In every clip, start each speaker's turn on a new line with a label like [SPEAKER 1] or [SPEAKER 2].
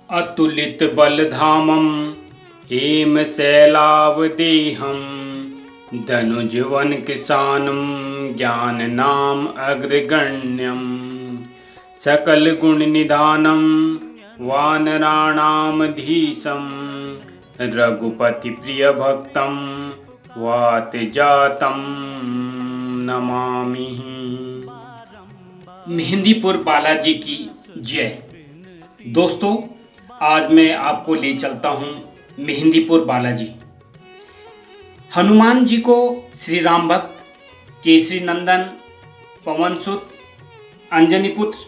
[SPEAKER 1] अतुलित बलधामं हेमशैलावदेहं धनुजवन कृशानं ज्ञाननाम अग्रगण्यं सकल गुण निधानं वानराणामधीशं रघुपति प्रिय भक्तं वातजातं नमामि। मेहंदीपुर बालाजी की जय। दोस्तों, आज मैं आपको ले चलता हूं मेहंदीपुर बालाजी। हनुमान जी को श्री राम भक्त, केसरी नंदन, पवन सुत, अंजनी पुत्र,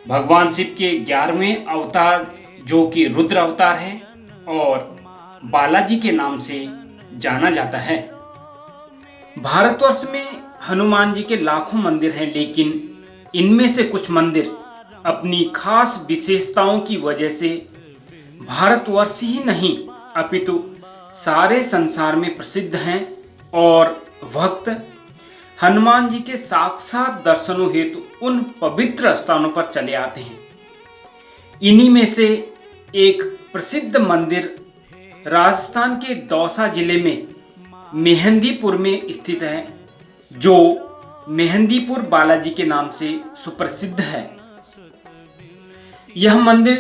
[SPEAKER 1] भगवान शिव के 11वें अवतार जो कि रुद्र अवतार है और बालाजी के नाम से जाना जाता है। भारतवर्ष में हनुमान जी के लाखों मंदिर हैं, लेकिन इनमें से कुछ मंदिर अपनी खास विशेषताओं की वजह से भारतवर्ष ही नहीं अपितु सारे संसार में प्रसिद्ध हैं और भक्त हनुमान जी के साक्षात दर्शनों हेतु उन पवित्र स्थानों पर चले आते हैं। इन्हीं में से एक प्रसिद्ध मंदिर राजस्थान के दौसा जिले में मेहंदीपुर में स्थित है, जो मेहंदीपुर बालाजी के नाम से सुप्रसिद्ध है। यह मंदिर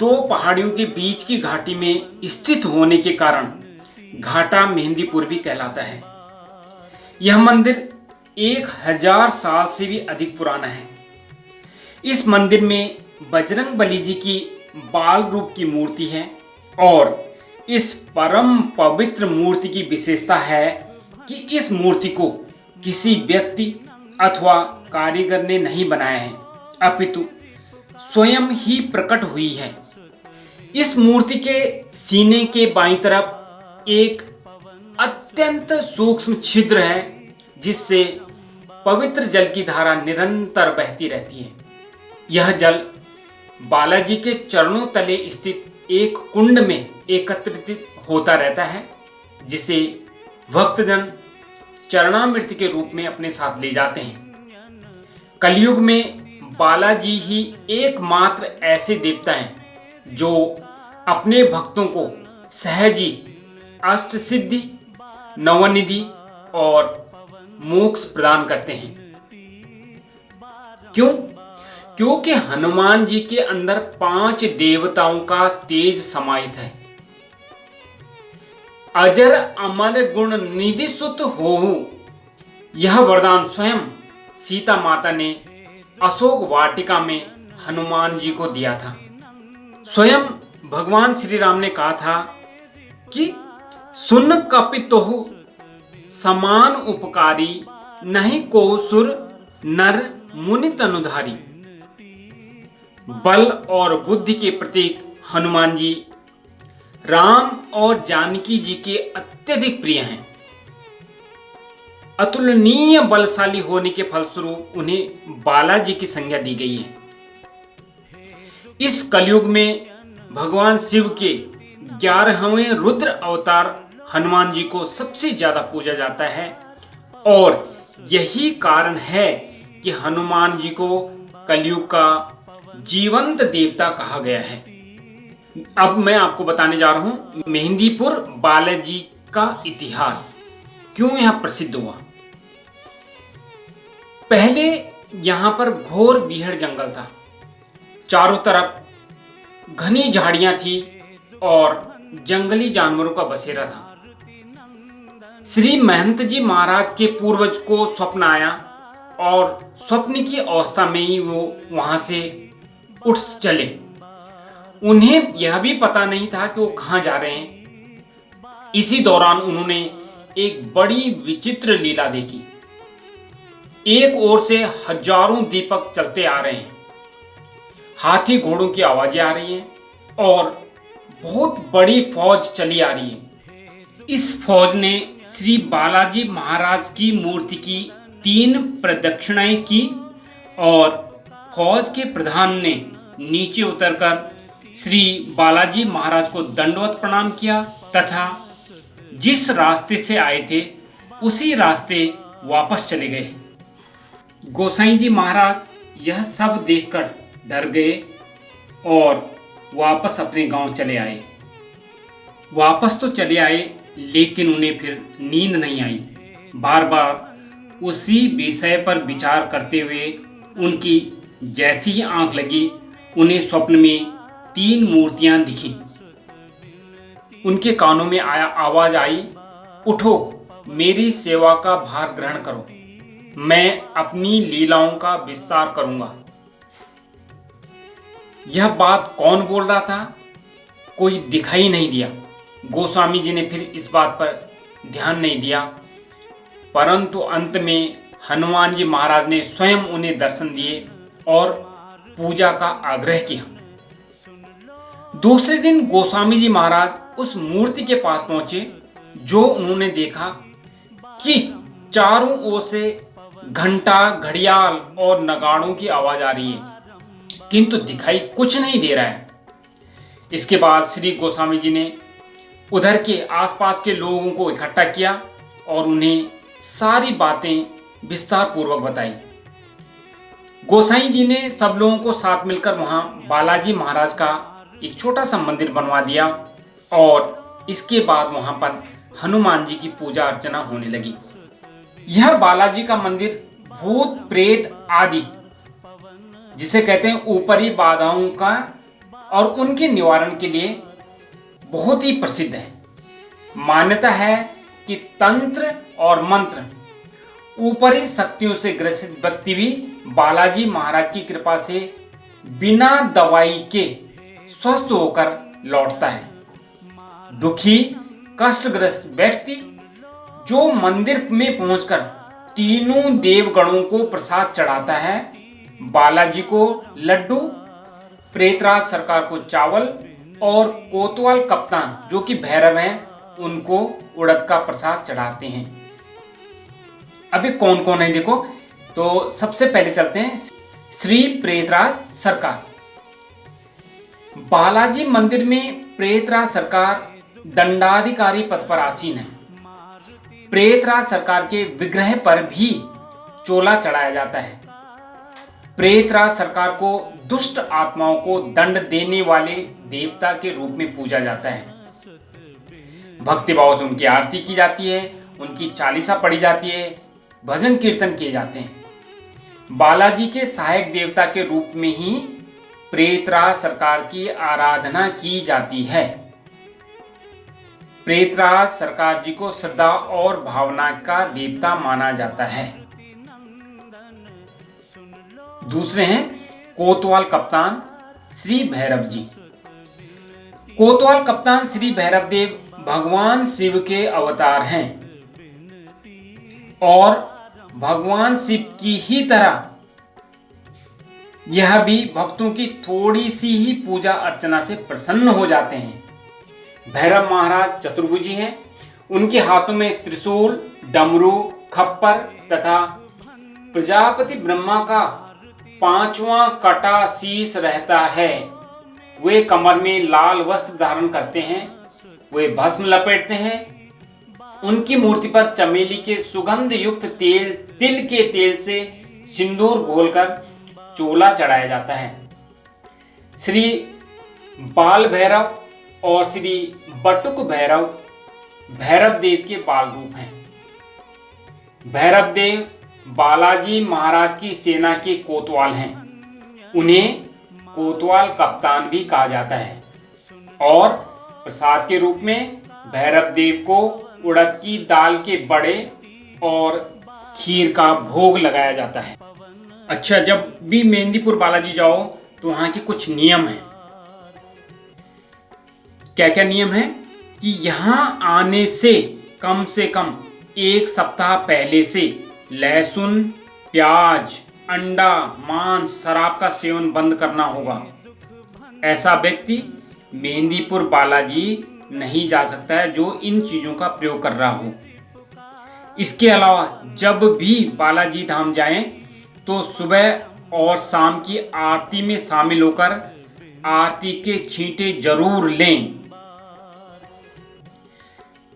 [SPEAKER 1] दो पहाड़ियों के बीच की घाटी में स्थित होने के कारण घाटा मेहंदीपुर भी कहलाता है। यह मंदिर 1000 साल से भी अधिक पुराना है। इस मंदिर में बजरंग बली जी की बाल रूप की मूर्ति है और इस परम पवित्र मूर्ति की विशेषता है कि इस मूर्ति को किसी व्यक्ति अथवा कारीगर ने नहीं बनाया है, अपितु स्वयं ही प्रकट हुई है। इस मूर्ति के सीने के बाईं तरफ एक अत्यंत सूक्ष्म छिद्र है, जिससे पवित्र जल की धारा निरंतर बहती रहती है। यह जल बालाजी के चरणों तले स्थित एक कुंड में एकत्रित होता रहता है, जिसे भक्तजन चरणामृत के रूप में अपने साथ ले जाते हैं। कलयुग में बालाजी ही एकमात्र ऐसे देवता हैं जो अपने भक्तों को सहजी अष्ट सिद्धि, नवनिधि और मोक्ष प्रदान करते हैं। क्यों? क्योंकि हनुमान जी के अंदर 5 देवताओं का तेज समाहित है। अजर अमर गुण निधि सुत होहु, यह वरदान स्वयं सीता माता ने अशोक वाटिका में हनुमान जी को दिया था। स्वयं भगवान श्री राम ने कहा था कि सुन कपितोहु समान उपकारी, नहीं को सुर नर मुनि तनुधारी। बल और बुद्धि के प्रतीक हनुमान जी राम और जानकी जी के अत्यधिक प्रिय हैं। अतुलनीय बलशाली होने के फलस्वरूप उन्हें बालाजी की संज्ञा दी गई है। इस कलयुग में भगवान शिव के 11वें रुद्र अवतार हनुमान जी को सबसे ज्यादा पूजा जाता है और यही कारण है कि हनुमान जी को कलयुग का जीवंत देवता कहा गया है। अब मैं आपको बताने जा रहा हूं मेहंदीपुर बालाजी का इतिहास, क्यों यह प्रसिद्ध हुआ। पहले यहां पर घोर बीहड़ जंगल था। चारों तरफ घनी झाड़ियां थी और जंगली जानवरों का बसेरा था। श्री महंत जी महाराज के पूर्वज को स्वप्न आया और स्वप्न की अवस्था में ही वो वहां से उठ चले। उन्हें यह भी पता नहीं था कि वो कहां जा रहे हैं। इसी दौरान उन्होंने एक बड़ी विचित्र लीला देखी। एक ओर से हजारों दीपक चलते आ रहे हैं, हाथी घोड़ों की आवाजें आ रही हैं और बहुत बड़ी फौज चली आ रही है। इस फौज ने श्री बालाजी महाराज की मूर्ति की 3 प्रदक्षिणाएं की और फौज के प्रधान ने नीचे उतरकर श्री बालाजी महाराज को दंडवत प्रणाम किया तथा जिस रास्ते से आए थे उसी रास्ते वापस चले गए। गोसाई जी महाराज यह सब देखकर डर गए और वापस अपने गांव चले आए। वापस तो चले आए, लेकिन उन्हें फिर नींद नहीं आई। बार बार उसी विषय पर विचार करते हुए उनकी जैसी ही आंख लगी, उन्हें स्वप्न में 3 मूर्तियां दिखी। उनके कानों में आवाज आई, उठो, मेरी सेवा का भार ग्रहण करो, मैं अपनी लीलाओं का विस्तार करूंगा। यह बात कौन बोल रहा था? कोई दिखाई नहीं दिया। गोस्वामी जी ने फिर इस बात पर ध्यान नहीं दिया, परंतु अंत में हनुमान जी महाराज ने स्वयं उन्हें दर्शन दिए और पूजा का आग्रह किया। दूसरे दिन गोस्वामी जी महाराज उस मूर्ति के पास पहुंचे जो उन्होंने देखा कि चारों ओर से घंटा, घड़ियाल और नगाड़ों की आवाज आ रही है, किंतु दिखाई कुछ नहीं दे रहा है। इसके बाद श्री गोस्वामी जी ने उधर के आसपास के लोगों को इकट्ठा किया और उन्हें सारी बातें विस्तार पूर्वक बताई। गोसाई जी ने सब लोगों को साथ मिलकर वहां बालाजी महाराज का एक छोटा सा मंदिर बनवा दिया और इसके बाद वहां पर हनुमान जी की पूजा अर्चना होने लगी। यह बालाजी का मंदिर भूत प्रेत आदि, जिसे कहते हैं ऊपरी बाधाओं का और उनके निवारण के लिए बहुत ही प्रसिद्ध है। मान्यता है कि तंत्र और मंत्र, ऊपरी शक्तियों से ग्रसित व्यक्ति भी बालाजी महाराज की कृपा से बिना दवाई के स्वस्थ होकर लौटता है। दुखी, कष्टग्रस्त व्यक्ति जो मंदिर में पहुंचकर तीनों देवगणों को प्रसाद चढ़ाता है, बालाजी को लड्डू, प्रेतराज सरकार को चावल और कोतवाल कप्तान जो कि भैरव हैं, उनको उड़द का प्रसाद चढ़ाते हैं। अभी कौन कौन है देखो, तो सबसे पहले चलते हैं श्री प्रेतराज सरकार। बालाजी मंदिर में प्रेतराज सरकार दंडाधिकारी पद पर आसीन है। प्रेतराज सरकार के विग्रह पर भी चोला चढ़ाया जाता है। प्रेतराज सरकार को दुष्ट आत्माओं को दंड देने वाले देवता के रूप में पूजा जाता है। भक्ति भाव से उनकी आरती की जाती है, उनकी चालीसा पढ़ी जाती है, भजन कीर्तन किए जाते हैं। बालाजी के सहायक देवता के रूप में ही प्रेतराज सरकार की आराधना की जाती है। प्रेतराज सरकार जी को श्रद्धा और भावना का देवता माना जाता है। दूसरे हैं कोतवाल कप्तान श्री भैरव जी। कोतवाल कप्तान श्री भैरव देव भगवान शिव के अवतार हैं और भगवान शिव की ही तरह यह भी भक्तों की थोड़ी सी ही पूजा अर्चना से प्रसन्न हो जाते हैं। भैरव महाराज चतुर्भुजी हैं। उनके हाथों में त्रिशूल, डमरू, खप्पर तथा प्रजापति ब्रह्मा का 5वां कटा शीश रहता है। वे कमर में लाल वस्त्र धारण करते हैं। वे भस्म लपेटते हैं। उनकी मूर्ति पर चमेली के सुगंध युक्त तिल के तेल से सिंदूर घोलकर चोला चढ़ाया जाता है। श्री बाल भैरव और श्री बटुक भैरव भैरव देव के बाल रूप हैं। भैरव देव बालाजी महाराज की सेना के कोतवाल हैं। उन्हें कोतवाल कप्तान भी कहा जाता है और प्रसाद के रूप में भैरव देव को उड़द की दाल के बड़े और खीर का भोग लगाया जाता है। अच्छा, जब भी मेहंदीपुर बालाजी जाओ तो वहां के कुछ नियम हैं। क्या क्या नियम है कि यहां आने से कम 1 सप्ताह पहले से लहसुन, प्याज, अंडा, मांस, शराब का सेवन बंद करना होगा। ऐसा व्यक्ति मेहंदीपुर बालाजी नहीं जा सकता है जो इन चीजों का प्रयोग कर रहा हो। इसके अलावा जब भी बालाजी धाम जाएं तो सुबह और शाम की आरती में शामिल होकर आरती के छींटे जरूर लें।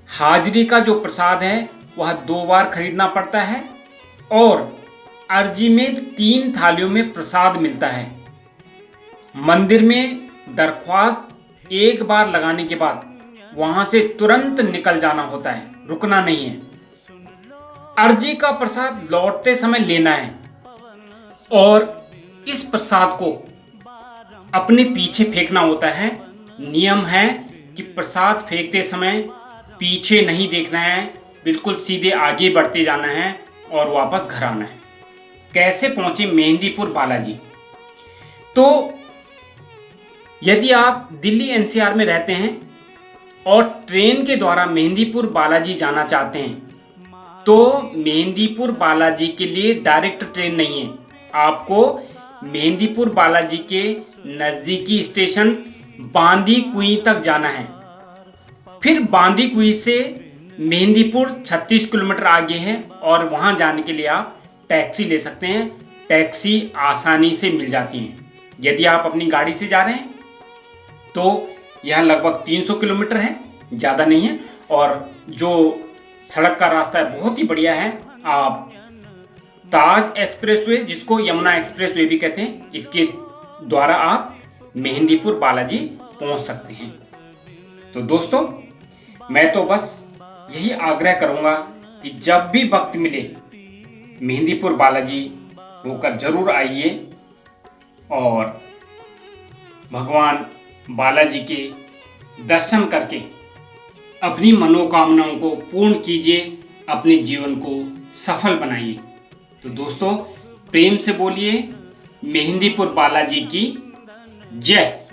[SPEAKER 1] हाजिरी का जो प्रसाद है वह 2 बार खरीदना पड़ता है और अर्जी में 3 थालियों में प्रसाद मिलता है। मंदिर में दरख्वास्त एक बार लगाने के बाद वहां से तुरंत निकल जाना होता है, रुकना नहीं है। अर्जी का प्रसाद लौटते समय लेना है और इस प्रसाद को अपने पीछे फेंकना होता है। नियम है कि प्रसाद फेंकते समय पीछे नहीं देखना है, बिल्कुल सीधे आगे बढ़ते जाना है और वापस घर आना है। कैसे पहुंचे मेहंदीपुर बालाजी? तो यदि आप दिल्ली एनसीआर में रहते हैं और ट्रेन के द्वारा मेहंदीपुर बालाजी जाना चाहते हैं तो मेहंदीपुर बालाजी के लिए डायरेक्ट ट्रेन नहीं है। आपको मेहंदीपुर बालाजी के नज़दीकी स्टेशन बांदी कुई तक जाना है। फिर बांदी कुई से मेहंदीपुर 36 किलोमीटर आगे है और वहां जाने के लिए आप टैक्सी ले सकते हैं। टैक्सी आसानी से मिल जाती है। यदि आप अपनी गाड़ी से जा रहे हैं तो यह लगभग 300 किलोमीटर है, ज़्यादा नहीं है। और जो सड़क का रास्ता है बहुत ही बढ़िया है। आप ताज एक्सप्रेसवे, जिसको यमुना एक्सप्रेसवे भी कहते हैं, इसके द्वारा आप मेहंदीपुर बालाजी पहुंच सकते हैं। तो दोस्तों, मैं तो बस यही आग्रह करूंगा कि जब भी वक्त मिले मेहंदीपुर बालाजी होकर जरूर आइए और भगवान बालाजी के दर्शन करके अपनी मनोकामनाओं को पूर्ण कीजिए, अपने जीवन को सफल बनाइए। तो दोस्तों, प्रेम से बोलिए मेहंदीपुर बालाजी की जय।